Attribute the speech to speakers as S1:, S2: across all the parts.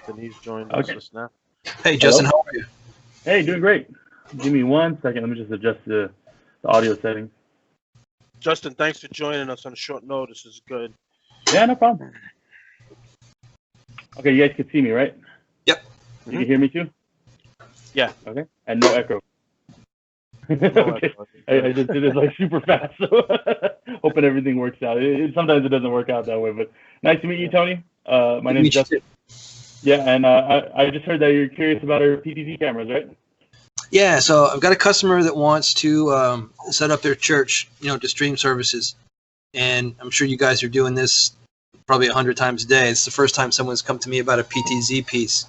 S1: Denise joined us just now.
S2: Hey, Justin, how are you?
S3: Hey, doing great. Give me 1 second. Let me just adjust the audio settings.
S1: Justin, thanks for joining us on short notice. This is good.
S3: Yeah, no problem. Okay, you guys can see me, right?
S2: Yep.
S3: You can hear me too?
S1: Yeah.
S3: Okay. And no echo. Okay. I just did it like super fast, so hoping everything works out. Sometimes it doesn't work out that way, but nice to meet you, Tony. My name's Justin. Yeah, and I just heard that you're curious about our PTZ cameras, right?
S2: Yeah, so I've got a customer that wants to set up their church, to stream services. And I'm sure you guys are doing this probably 100 times a day. It's the first time someone's come to me about a PTZ piece.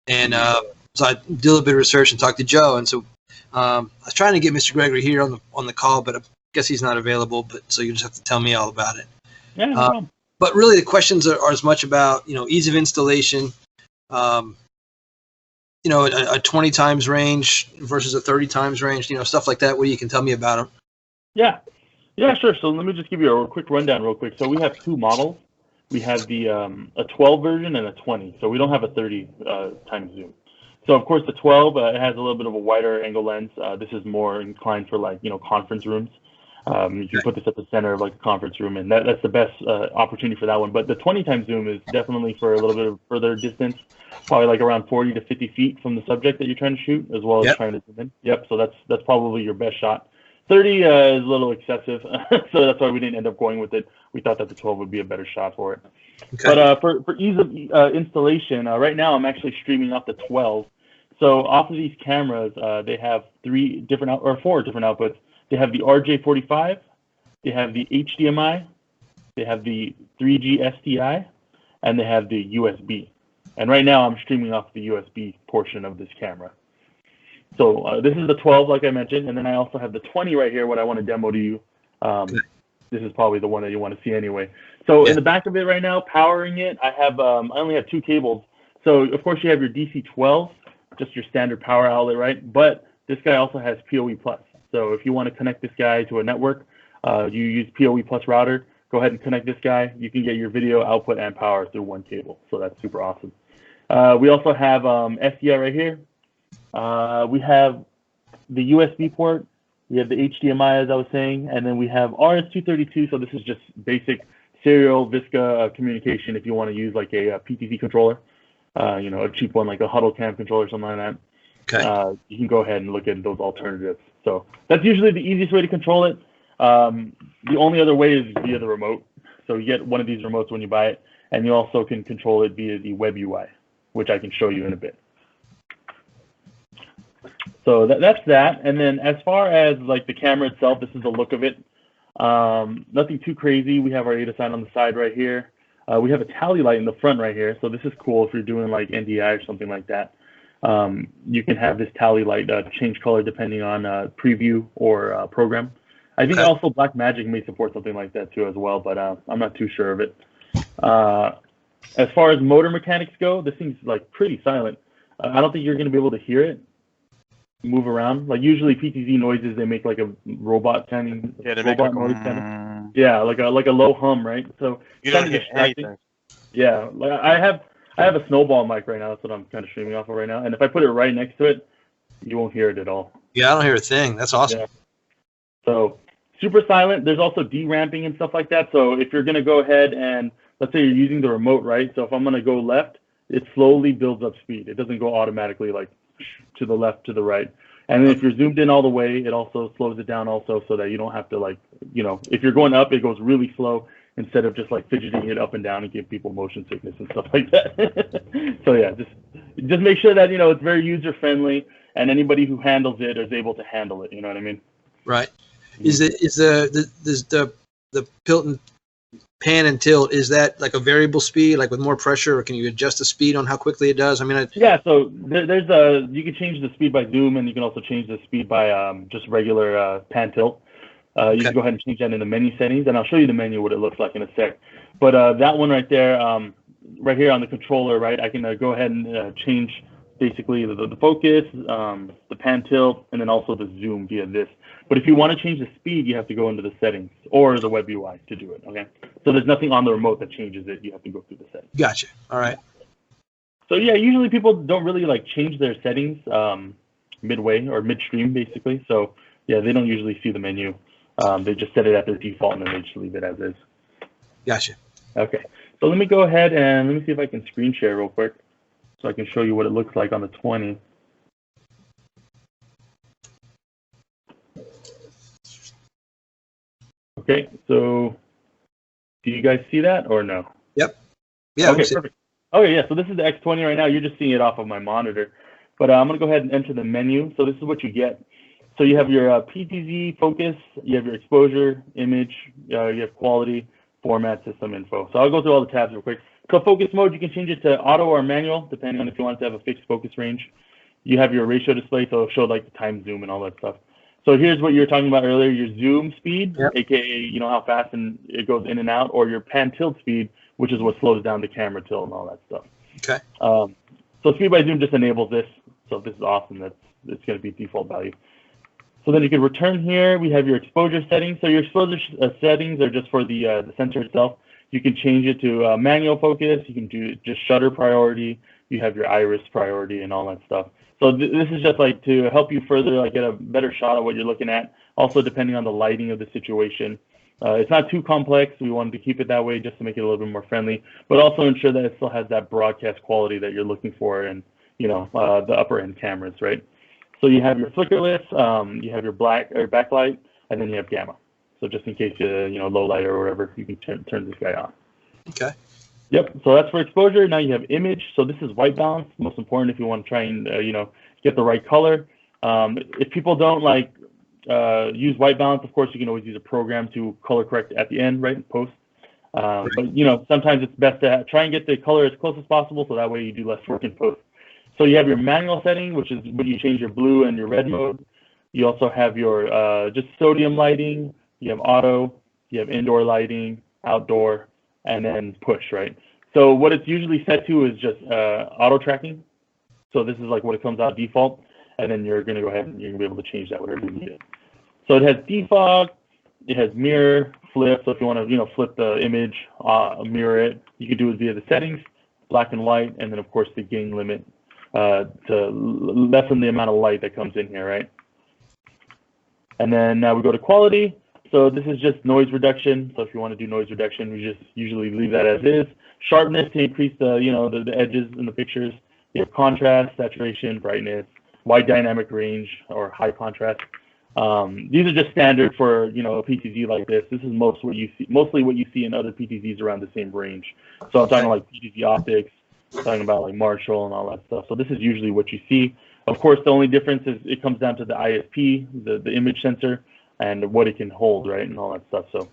S2: And so I did a little bit of research and talked to Joe. And so I was trying to get Mr. Gregory here on the call, but I guess he's not available. But so you just have to tell me all about it.
S3: Yeah, no problem.
S2: But really, the questions are as much about ease of installation, a 20 times range versus a 30 times range, stuff like that. What you can tell me about them?
S3: Yeah, sure. So let me just give you a quick rundown real quick. So we have two models. We have the a 12 version and a 20. So we don't have a 30 times zoom. So of course the 12 it has a little bit of a wider angle lens. This is more inclined for conference rooms. You can put this at the center of like a conference room, and that's the best opportunity for that one. But the 20 times zoom is definitely for a little bit of further distance, probably like around 40 to 50 feet from the subject that you're trying to shoot, as well as trying to zoom in. Yep. So that's probably your best shot. 30 is a little excessive, so that's why we didn't end up going with it. We thought that the 12 would be a better shot for it. Okay. But for ease of installation, right now I'm actually streaming off the 12. So off of these cameras, they have four different outputs. They have the RJ45, they have the HDMI, they have the 3G SDI, and they have the USB. And right now I'm streaming off the USB portion of this camera. So this is the 12, like I mentioned, and then I also have the 20 right here, what I want to demo to you. This is probably the one that you want to see anyway. So in the back of it right now, powering it, I only have two cables. So of course you have your DC12, just your standard power outlet, right? But this guy also has PoE+. So if you want to connect this guy to a network, you use PoE+ router, go ahead and connect this guy. You can get your video output and power through one cable. So that's super awesome. We also have SDI right here. We have the USB port. We have the HDMI, as I was saying, and then we have RS-232. So this is just basic serial VISCA communication if you want to use like a PTZ controller, a cheap one like a Huddle Cam controller or something like that. Okay. You can go ahead and look at those alternatives. So that's usually the easiest way to control it. The only other way is via the remote. So you get one of these remotes when you buy it, and you also can control it via the web UI, which I can show you in a bit. So that's that. And then as far as like the camera itself, this is the look of it. Nothing too crazy. We have our AIDA sign on the side right here. We have a tally light in the front right here. So this is cool if you're doing like NDI or something like that. You can have this tally light change color depending on preview or program. I think also Blackmagic may support something like that too as well, but I'm not too sure of it. As far as motor mechanics go, this thing's like pretty silent. I don't think you're going to be able to hear it move around. Like usually PTZ noises, they make like a robot sounding robot noise kind of. Yeah, like a low hum, right? So
S1: you don't hear anything.
S3: Yeah, like I have a snowball mic right now. That's what I'm kind of streaming off of right now. And if I put it right next to it, you won't hear it at all.
S2: Yeah, I don't hear a thing. That's awesome. Yeah.
S3: So super silent. There's also deramping and stuff like that. So if you're going to go ahead and let's say you're using the remote, right? So if I'm going to go left, it slowly builds up speed. It doesn't go automatically like to the left, to the right. And then if you're zoomed in all the way, it also slows it down also so that you don't have to like, if you're going up, it goes really slow instead of just like fidgeting it up and down and give people motion sickness and stuff like that. So yeah, just make sure that, it's very user friendly and anybody who handles it is able to handle it. You know what I mean?
S2: Right. Is the tilt and pan and tilt, is that like a variable speed, like with more pressure, or can you adjust the speed on how quickly it does? I mean,
S3: yeah. So there's you can change the speed by zoom, and you can also change the speed by just regular pan tilt. You can go ahead and change that in the menu settings, and I'll show you the menu what it looks like in a sec. But that one right there, right here on the controller, right, I can go ahead and change basically the focus, the pan tilt, and then also the zoom via this. But if you want to change the speed, you have to go into the settings or the web UI to do it, okay? So there's nothing on the remote that changes it. You have to go through the settings.
S2: Gotcha. All right.
S3: So yeah, usually people don't really like change their settings midway or midstream, basically. So yeah, they don't usually see the menu. They just set it at their default and then they just leave it as is.
S2: Gotcha.
S3: Okay, so let me go ahead and let me see if I can screen share real quick so I can show you what it looks like on the 20. Okay, so do you guys see that or no?
S2: Yep. Yeah.
S3: Okay, perfect. Okay, yeah, so this is the X20 right now. You're just seeing it off of my monitor. But I'm going to go ahead and enter the menu. So this is what you get. So you have your PTZ focus, you have your exposure, image, you have quality, format, system info. So I'll go through all the tabs real quick. So focus mode, you can change it to auto or manual, depending on if you want it to have a fixed focus range. You have your ratio display, so it'll show like the time zoom and all that stuff. So here's what you were talking about earlier, your zoom speed,
S2: Yep.
S3: aka you know how fast and it goes in and out, or your pan tilt speed, which is what slows down the camera tilt and all that stuff.
S2: Okay.
S3: So speed by zoom just enables this. So if this is awesome, it's going to be default value. So then you can return here. We have your exposure settings. So your exposure settings are just for the sensor itself. You can change it to manual focus. You can do just shutter priority. You have your iris priority and all that stuff. So this is just like to help you further like get a better shot of what you're looking at. Also depending on the lighting of the situation. It's not too complex. We wanted to keep it that way just to make it a little bit more friendly, but also ensure that it still has that broadcast quality that you're looking for in, you know, the upper end cameras, right? So you have your flickerless, you have your black or backlight, and then you have gamma. So just in case you know, low light or whatever, you can turn this guy on.
S2: Okay.
S3: Yep. So that's for exposure. Now you have image. So this is white balance, most important if you want to try and you know, get the right color. If people don't like use white balance, of course you can always use a program to color correct at the end, right? Post. But you know, sometimes it's best to try and get the color as close as possible, so that way you do less work in post. So you have your manual setting, which is when you change your blue and your red mode. You also have your just sodium lighting. You have auto. You have indoor lighting, outdoor, and then push, right? So what it's usually set to is just auto tracking. So this is like what it comes out default, and then you're going to go ahead and you're going to be able to change that whatever you need it. So it has defog, it has mirror, flip. So if you want to, you know, flip the image, mirror it, you can do it via the settings, black and white, and then of course the gain limit to lessen the amount of light that comes in here, right? And then now we go to quality. So this is just noise reduction. So if you want to do noise reduction, we just usually leave that as is. Sharpness to increase the, you know, the edges in the pictures. You have contrast, saturation, brightness, wide dynamic range, or high contrast. These are just standard for, you know, a PTZ like this. This is mostly what you see in other PTZs around the same range. So I'm talking like PTZ optics, talking about like Marshall and all that stuff. So this is usually what you see. Of course, the only difference is it comes down to the ISP, the image sensor, and what it can hold, right, and all that stuff. So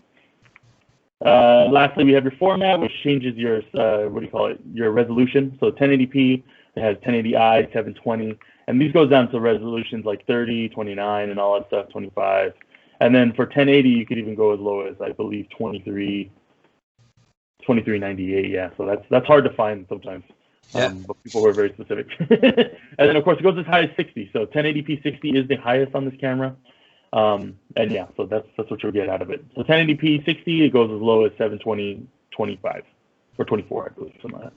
S3: lastly, we have your format, which changes your, what do you call it, your resolution. So 1080p, it has 1080i, 720, and these goes down to resolutions like 30, 29, and all that stuff, 25. And then for 1080, you could even go as low as, I believe, 2398, yeah. So that's hard to find sometimes, but people who are very specific. And then, of course, it goes as high as 60. So 1080p 60 is the highest on this camera. And yeah, so that's what you'll get out of it. So 1080p 60, it goes as low as 720, 25, or 24, I believe, something like that.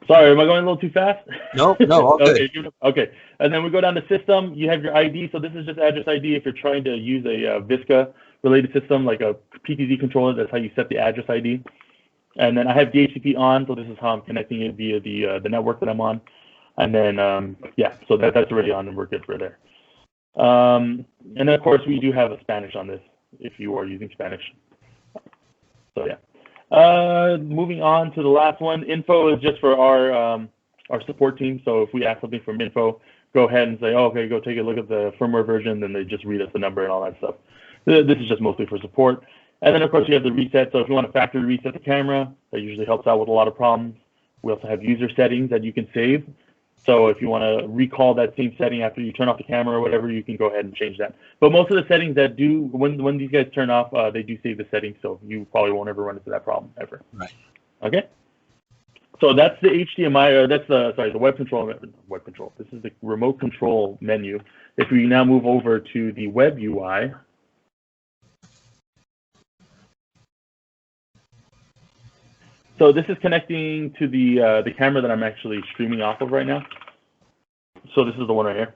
S3: Sorry, am I going a little too fast?
S2: No, all good.
S3: Okay, and then we go down to system. You have your ID. So this is just address ID if you're trying to use a VISCA related system, like a PTZ controller. That's how you set the address ID. And then I have DHCP on, so this is how I'm connecting it via the network that I'm on. And then, yeah, so that's already on and we're good for there. And then, of course, we do have a Spanish on this if you are using Spanish. So, yeah. Moving on to the last one, info is just for our support team. So if we ask something from info, go ahead and say, oh, okay, go take a look at the firmware version, then they just read us the number and all that stuff. This is just mostly for support. And then, of course, you have the reset. So if you want to factory reset the camera, that usually helps out with a lot of problems. We also have user settings that you can save. So if you want to recall that same setting after you turn off the camera or whatever, you can go ahead and change that. But most of the settings that do, when these guys turn off, they do save the settings, so you probably won't ever run into that problem ever.
S2: Right.
S3: Okay. So that's the HDMI, or that's the web control. This is the remote control menu. If we now move over to the web UI. So this is connecting to the camera that I'm actually streaming off of right now. So this is the one right here.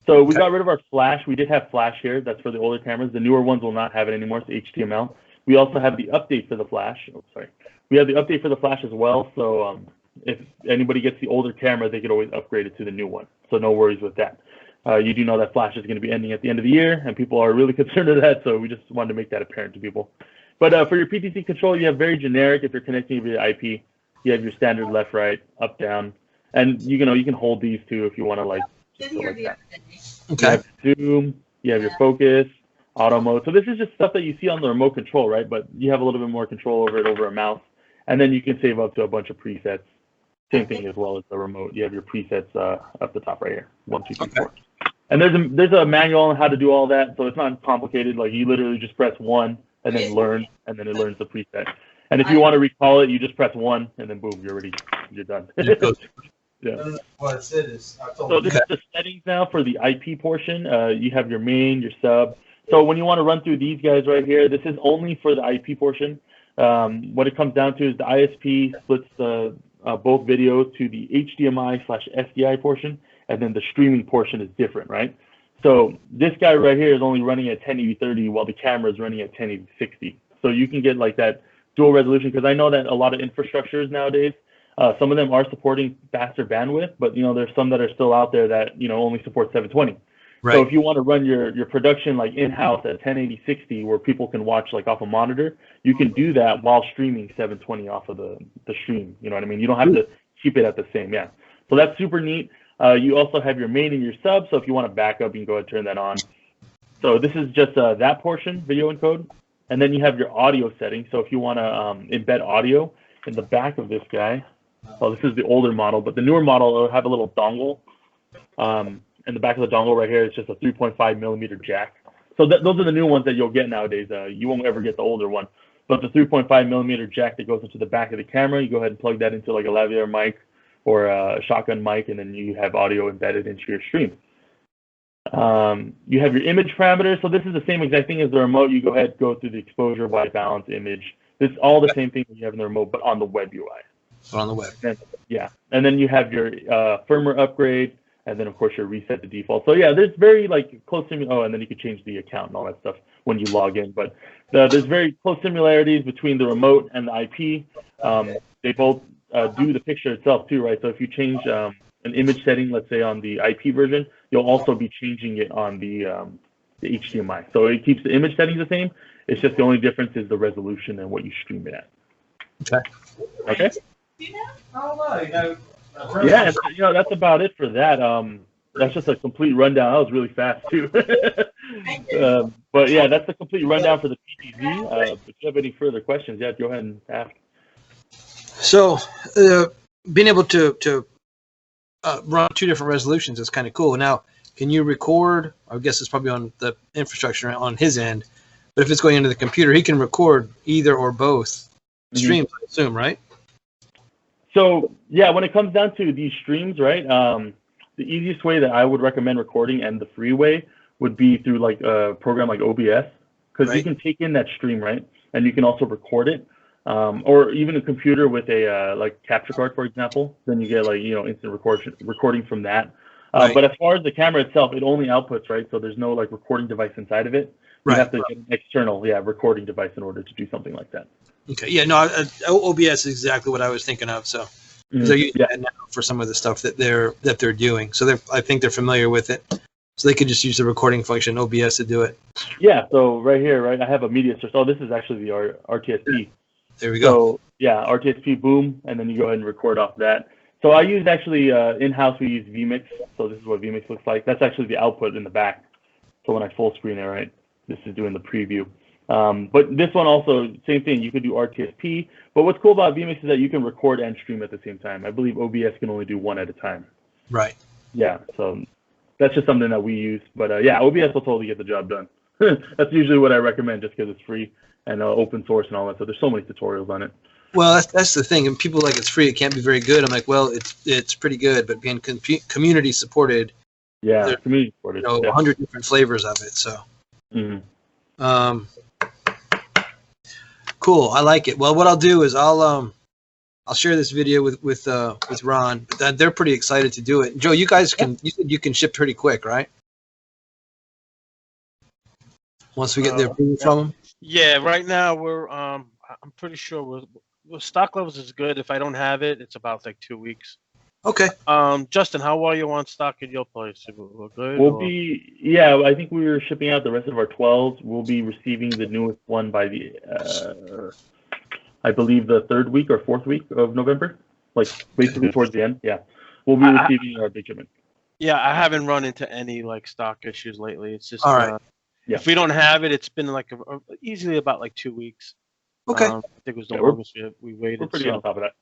S3: So we got rid of our flash. We did have flash here. That's for the older cameras. The newer ones will not have it anymore. It's HTML. We also have the update for the flash. Oh, sorry. We have the update for the flash as well. So if anybody gets the older camera, they could always upgrade it to the new one. So no worries with that. You do know that flash is going to be ending at the end of the year, and people are really concerned with that. So we just wanted to make that apparent to people. But for your PTZ control, you have very generic. If you're connecting via IP, you have your standard left, right, up, down, and you can hold these too if you want to like. Like that.
S2: Okay.
S3: You have zoom, you have your focus, auto mode. So this is just stuff that you see on the remote control, right? But you have a little bit more control over it over a mouse. And then you can save up to a bunch of presets. Same thing as well as the remote. You have your presets up the top right here. 1, 2, 3, 4. And there's a manual on how to do all that. So it's not complicated. Like you literally just press 1 and then learn, and then it learns the preset. And if you want to recall it, you just press 1 and then boom, you're done. Yeah.
S4: What I said is,
S3: so this is the settings now for the IP portion. You have your main, your sub. So when you want to run through these guys right here, this is only for the IP portion. What it comes down to is the ISP splits the both videos to the HDMI/SDI portion, and then the streaming portion is different, right? So this guy right here is only running at 1080/30 while the camera is running at 1080/60. So you can get like that dual resolution, because I know that a lot of infrastructures nowadays, some of them are supporting faster bandwidth, but there's some that are still out there that only support 720.
S2: Right.
S3: So if you want to run your production like in-house at 1080/60, where people can watch like off a monitor, you can do that while streaming 720 off of the stream. You know what I mean? You don't have to keep it at the same. Yeah. So that's super neat. You also have your main and your sub. So if you want to back up, you can go ahead and turn that on. So this is just that portion, video encode, and then you have your audio settings. So if you want to embed audio in the back of this guy. Oh, this is the older model, but the newer model will have a little dongle. In the back of the dongle right here is just a 3.5 millimeter jack. So those are the new ones that you'll get nowadays. You won't ever get the older one. But the 3.5 millimeter jack that goes into the back of the camera, you go ahead and plug that into like a lavalier mic or a shotgun mic, and then you have audio embedded into your stream. You have your image parameters. So this is the same exact thing as the remote. You go ahead, go through the exposure, white balance, image. This is all the same thing that you have in the remote, but on the web UI.
S2: On the web.
S3: And then you have your firmware upgrade, and then of course your reset the default. So yeah, there's very like close and then you can change the account and all that stuff when you log in. But there's very close similarities between the remote and the IP. They both do the picture itself too, right? So if you change an image setting, let's say on the IP version, you'll also be changing it on the HDMI. So it keeps the image settings the same. It's just the only difference is the resolution and what you stream it at. Okay.
S4: I don't know,
S3: Yeah, that's about it for that. That's just a complete rundown. That was really fast too. But yeah, that's the complete rundown for the PTZ. If you have any further questions, yeah, go ahead and ask.
S2: So being able to run 2 different resolutions is kind of cool. Now, can you record? I guess it's probably on the infrastructure on his end, but if it's going into the computer, he can record either or both streams, I assume, right?
S3: So yeah, when it comes down to these streams, right, the easiest way that I would recommend recording and the free way would be through like a program like OBS, because you can take in that stream, right, and you can also record it, or even a computer with a like capture card, for example. Then you get like instant recording from that. But as far as the camera itself, it only outputs, right? So there's no like recording device inside of it. You have to get an external, recording device in order to do something like that.
S2: Okay. Yeah. No. OBS is exactly what I was thinking of. So they're using that now for some of the stuff that they're doing. So I think they're familiar with it. So they could just use the recording function OBS to do it.
S3: Yeah. So right here, right, I have a media source. Oh, this is actually the RTSP.
S2: There we go.
S3: So yeah, RTSP, boom, and then you go ahead and record off that. So I use actually in-house. We use vMix. So this is what vMix looks like. That's actually the output in the back. So when I full screen it, right, this is doing the preview. But this one also, same thing, you could do RTSP. But what's cool about vMix is that you can record and stream at the same time. I believe OBS can only do one at a time.
S2: Right.
S3: Yeah, so that's just something that we use. But yeah, OBS will totally get the job done. That's usually what I recommend just because it's free and open source and all that. So there's so many tutorials on it.
S2: Well, that's the thing. And people like it's free, it can't be very good. I'm like, well, it's pretty good, but being community supported.
S3: Yeah, community supported.
S2: 100 different flavors of it. So. Cool. I like it. Well, what I'll do is I'll I'll share this video with Ron. They're pretty excited to do it. Joe, you guys can you said you can ship pretty quick, right? Once we get the approval from them.
S1: Yeah, right now I'm pretty sure stock levels is good. If I don't have it, it's about like 2 weeks.
S2: Okay.
S1: Justin, how are you on stock at your place? We're good.
S3: I think we were shipping out the rest of our 12s. We'll be receiving the newest one by the, I believe the 3rd week or 4th week of November, like basically towards the end. Yeah, we'll be receiving our big shipment.
S1: Yeah, I haven't run into any like stock issues lately. It's just
S2: all right.
S1: If we don't have it, it's been like easily about like 2 weeks.
S2: Okay.
S1: I think it was the longest we waited.
S3: We're pretty on top of that.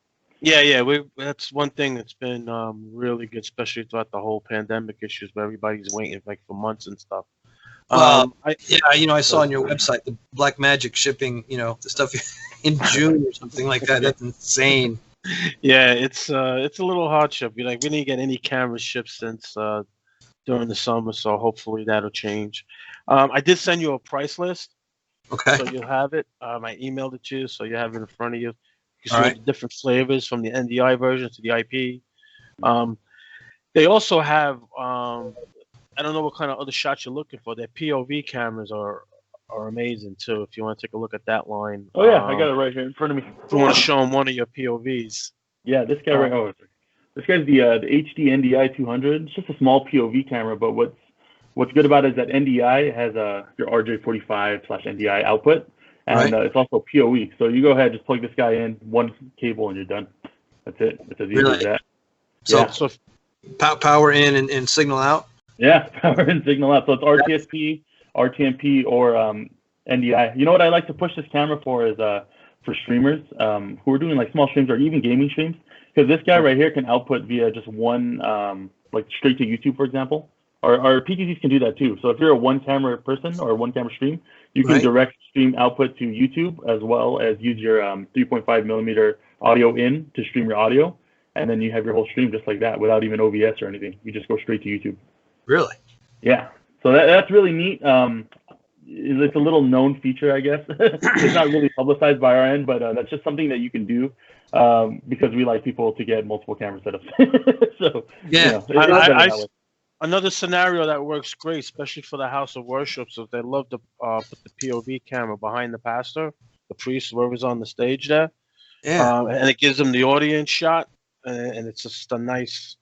S1: Yeah. That's one thing that's been really good, especially throughout the whole pandemic issues, where everybody's waiting like for months and stuff.
S2: Well, I saw on your website the Black Magic shipping, the stuff in June or something like that. That's insane.
S1: Yeah, it's a little hardship. We didn't get any cameras shipped since during the summer, so hopefully that'll change. I did send you a price list.
S2: Okay.
S1: So you'll have it. I emailed it to you, so you have it in front of you. You
S2: All
S1: see
S2: right.
S1: the different flavors from the NDI version to the IP. They also have I don't know what kind of other shots you're looking for. Their POV cameras are amazing too. If you want to take a look at that line.
S3: Oh yeah, I got it right here in front of me.
S1: If you want to show them one of your POVs.
S3: Yeah, this guy right. Oh, this guy's the HD NDI 200. It's just a small POV camera, but what's good about it is that NDI has your RJ45/NDI output, and it's also PoE. So you go ahead, just plug this guy in, one cable, and you're done. That's it. It's as easy as that.
S2: So power in and signal out.
S3: Yeah, power in, signal out. So it's RTSP, RTMP, or NDI. You know what I like to push this camera for is for streamers who are doing like small streams or even gaming streams, because this guy right here can output via just one, like straight to YouTube, for example. Our PTZs can do that too. So if you're a one-camera person or a one-camera stream, you can direct stream output to YouTube, as well as use your 3.5 millimeter audio in to stream your audio, and then you have your whole stream just like that without even OBS or anything. You just go straight to YouTube.
S2: Really?
S3: Yeah. So that's really neat. It's a little known feature, I guess. It's not really publicized by our end, but that's just something that you can do because we like people to get multiple camera setups. So
S2: yeah,
S1: another scenario that works great, especially for the house of worship. So they love to put the POV camera behind the pastor, the priest, whoever's on the stage there.
S2: Yeah.
S1: And it gives them the audience shot, and it's just a nice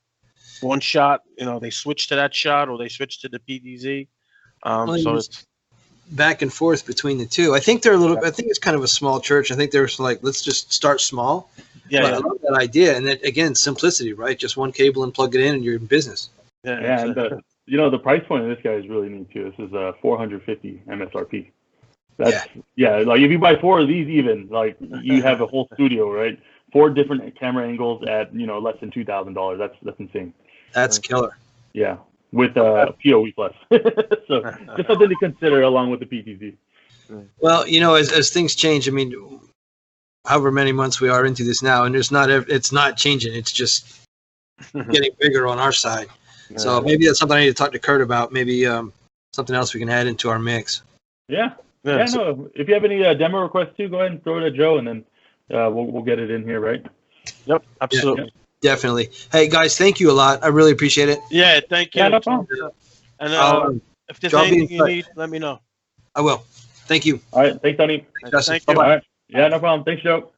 S1: one shot. They switch to that shot or they switch to the PTZ. So it's
S2: back and forth between the two. I think they're I think it's kind of a small church. I think they're like, let's just start small. Yeah. I love that idea. And then again, simplicity, right? Just one cable and plug it in and you're in business.
S3: Yeah. And the price point of this guy is really neat too. This is $450 MSRP. Like if you buy 4 of these, even like you have a whole studio, right? 4 different camera angles at less than $2,000. That's insane.
S2: That's killer.
S3: Yeah, with PoE plus. So just something to consider along with the PTZ.
S2: Well, as things change, I mean, however many months we are into this now, and it's not changing. It's just getting bigger on our side. So maybe that's something I need to talk to Kurt about. Maybe something else we can add into our mix.
S3: Yeah. No. If you have any demo requests too, go ahead and throw it at Joe, and then we'll get it in here, right?
S1: Yep, absolutely.
S2: Yeah, definitely. Hey guys, thank you a lot. I really appreciate it.
S1: Yeah, thank you.
S3: Yeah, no problem.
S1: And if there's anything you need, let me know.
S2: I will. Thank you.
S3: All right. Thanks, Tony.
S1: Thank you.
S3: All right. Yeah, no problem. Thanks, Joe.